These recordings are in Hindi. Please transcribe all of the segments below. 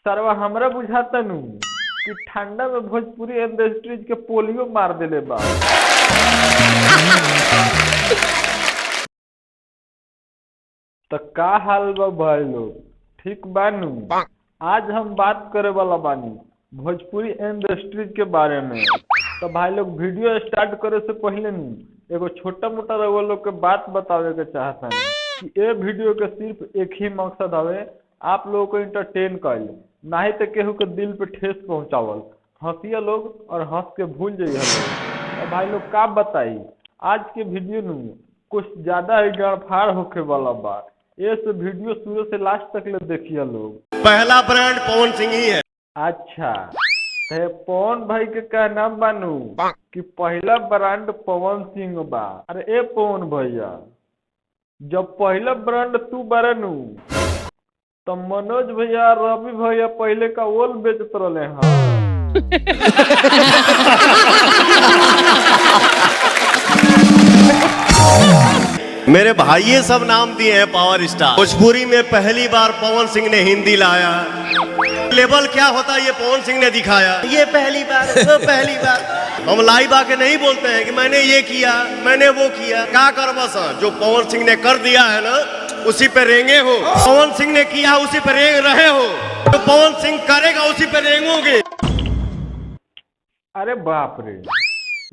सरवा हमरा बुझाता नु कि ठंडा में भोजपुरी इंडस्ट्रीज के पोलियो मार देले बा। तो का हाल बा भाई लोग, ठीक बानू? आज हम बात करे वाला बानी भोजपुरी इंडस्ट्रीज के बारे में। तो भाई लोग वीडियो स्टार्ट करे से पहले नी एगो छोटा मोटा रउआ लोग के बात बतावे के चाहता कि ये वीडियो के सिर्फ एक ही मकसद हवे, आप लोगों को इंटरटेन कइल, नहीं तो केहू के दिल पे ठेस पहुंचावल। हंसिया लोग और हंस के भूल जाइए लोग। तो भाई लोग का बताई, आज के वीडियो नु कुछ ज्यादा ही गड़फाड़ होके वाला बा। ये से वीडियो शुरू से लास्ट तक ले देखिए लोग। पहला ब्रांड पवन सिंह ही है। अच्छा, तो पवन भाई के का नाम बानू कि पहला ब्रांड पवन सिंह बा। अरे ए पवन भैया, जब पहला ब्रांड तू बारे नु तो मनोज भैया रवि भैया पहले का ओल बेचत रहे हैं। मेरे भाई ये सब नाम दिए हैं पावर स्टार। भोजपुरी में पहली बार पवन सिंह ने हिंदी लाया। लेवल क्या होता है ये पवन सिंह ने दिखाया। ये पहली बार, वो पहली बार। हम लाइव आके नहीं बोलते हैं कि मैंने ये किया, मैंने वो किया। क्या कर बस जो पवन सिंह ने कर दिया है ना, उसी पे रेंगे हो। पवन सिंह ने किया उसी पे रेंग रहे हो। तो पवन सिंह करेगा उसी पे रेंगोगे। अरे बाप रे,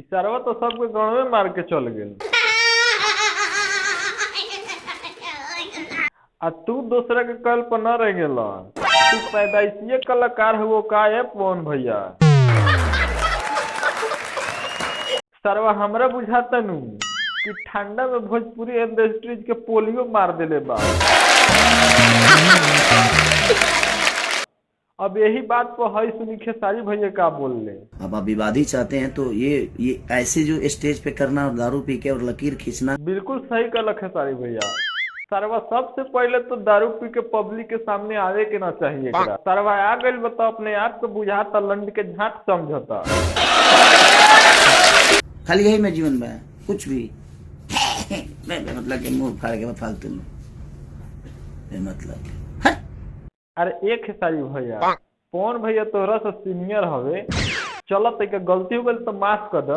सरवा तो सबके गाँव में मार के चल गए। आ तू दूसरा के कल पर न रह गेला। तू पैदाइशी कलाकार हो का है पवन भैया। सरवा हमरा बुझाता नु कि ठंडा में भोजपुरी इंडस्ट्रीज के पोलियो मार देले बा। अब यही बात पर हई सुनी खेसारी भैया का बोल ले। अब आप विवादी चाहते हैं तो ये ऐसे जो स्टेज पे करना, दारू पी के और लकीर खींचना, बिल्कुल सही कल खेसारी भैया। सरवा सबसे पहले तो दारू पी के पब्लिक के सामने आवे के ना चाहिए। सरवा आ गई बता, अपने आप को बुझाता लंड के झाट समझता। खाली यही मैं जीवन में कुछ भी मतलब के मुंह फाड़ के फालतू में मतलब। अरे एक खेसारी भैया, पवन भैया तोहरा से सीनियर हवे, चलत एक गलती हो गई तो माफ कर दे,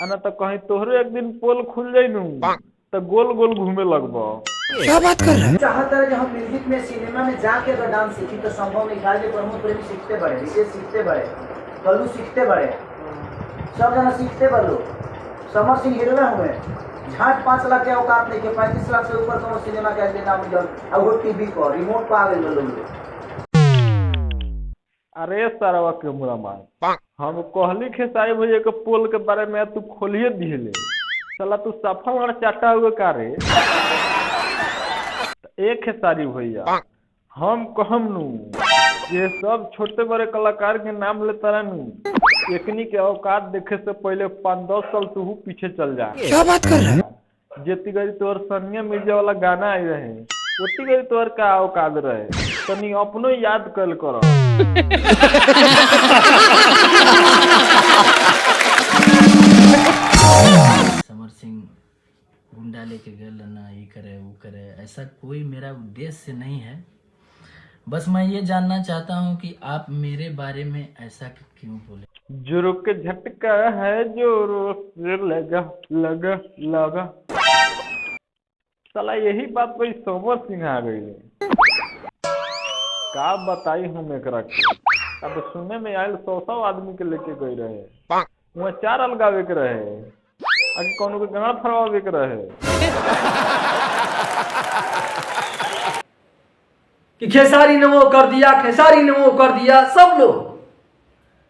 ना तो कहीं तोहरे एक दिन पोल खुल जाई नु तो गोल गोल घूमे लगबो। क्या बात कर रहे हैं? चाहता है हम म्यूजिक में, सिनेमा में जाके अगर डांस सीखी तो संभव नहीं। खाली प्रमोद प्रेमी सीखते बड़े, विशेष सीखते बड़े, कल्लू सीखते बड़े, सब जना सीखते बड़े। समर सिंह हीरो हुए, झाट 5 लाख के औकात नहीं के 35 लाख से ऊपर का सिनेमा के देना मिल, अब वो टीवी पर रिमोट पर आ गए लोग। अरे सरवा के मुरा मार, हम कहली खेसारी भैया के पोल के बारे में तू खोलिए दिले। साला तू सफा और चाटा हुए का रे। एक खेसारी भैया, हम कहम नु ये सब छोटे बड़े कलाकार के नाम लेता रहनू, एकनी के औकात देखे से पहले 5-10 साल तू पीछे चल जा। क्या बात कर रहे हैं? जेती गई तोर सनिया मिर्जा वाला गाना आई रहे, ओती गई तोर का औकात रहे, तनी अपनो याद कल करो। समर सिंह गुंडा लेके गए ना, ये करे वो करे, ऐसा कोई मेरा उद्देश्य नहीं है। बस मैं ये जानना चाहता हूँ कि आप मेरे बारे में ऐसा क्यों बोले। जोरों के झटका है, जोरों से लगा लगा लगा। साला यही बात पर समर सिंह आ गई। का बताई हम एकरा के। अब सुनने में आयल 100 आदमी के लेके गई रहे, वहाँ 4 अलगावे के रहे, आगे कौन के गाड़ फरवावे के रहे। कि खेसारी ने वो कर दिया, खेसारी ने वो कर दिया, सब लोग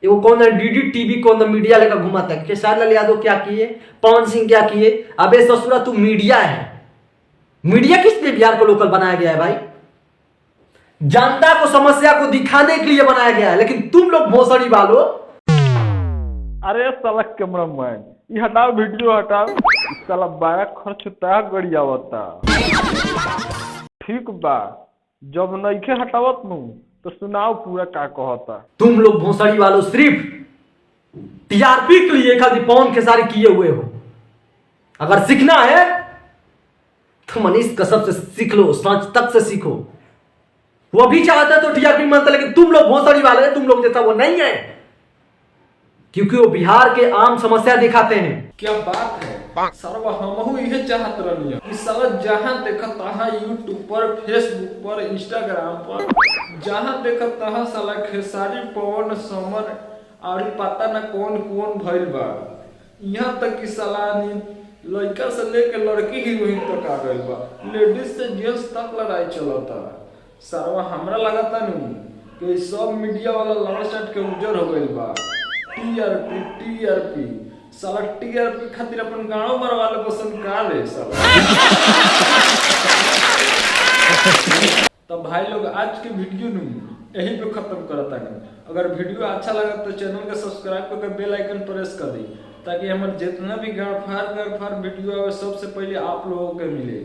ये वो कौन है डीडी टीवी कौन मीडिया लेकर घुमाता है। खेसारी लाल यादव क्या किए, पवन सिंह क्या किए। अबे ससुरा तू मीडिया है, मीडिया किस लिए बिहार को लोकल बनाया गया है भाई? जनता को समस्या को दिखाने के लिए बनाया गया है, लेकिन तुम लोग भोसड़ी वालों। अरे साला कैमरा मैन, ये हटाओ, वीडियो हटाओ। साला बड़ा खर्च होता गड़िया होता। ठीक बा, जब नइखे हटावत नु तो सुनाओ पूरा का कहता। तुम लोग भोसड़ी वालों सिर्फ टीआरपी के लिए खाली पवन खेसारी किए हुए हो। अगर सीखना है तो मनीष कश्यप से सीख लो, सांच तक से सीखो। वो भी चाहता है तो टीआरपी मानता, लेकिन तुम लोग भोसड़ी वाले हैं, तुम लोग जैसा वो नहीं है, क्योंकि वो बिहार के आम समस्या दिखाते हैं। क्या बात है सरवा, हमहू इहे चाहत रहनी है। इस साला जहां देखा तहां यूट्यूब पर, फेसबुक पर, इंस्टाग्राम पर, जहां देखा तहां साला खेसारी, पवन, समर और पता न कौन कौन भइल बा। यहाँ तक कि साला लड़का से लेके लड़की हीरोइन तक आ गइल बा, लेडीज से जेंट्स तक लड़ाई चलता। सरवा हमरा लगता नहीं कि सब मीडिया वाला लड़ चट के उजर हो गइल बा। टीआरपी टीआरपी साला, टीआरपी खातिर अपन गाँव मरवा ले पसंद का रे साला। तो भाई लोग आज के वीडियो यही पे खत्म करता है। अगर वीडियो अच्छा लगा तो चैनल को सब्सक्राइब करके बेल आइकन प्रेस कर दी, ताकि हमारे जितना भी गाड़ फाड़ वीडियो आवे सबसे पहले आप लोगों को मिले।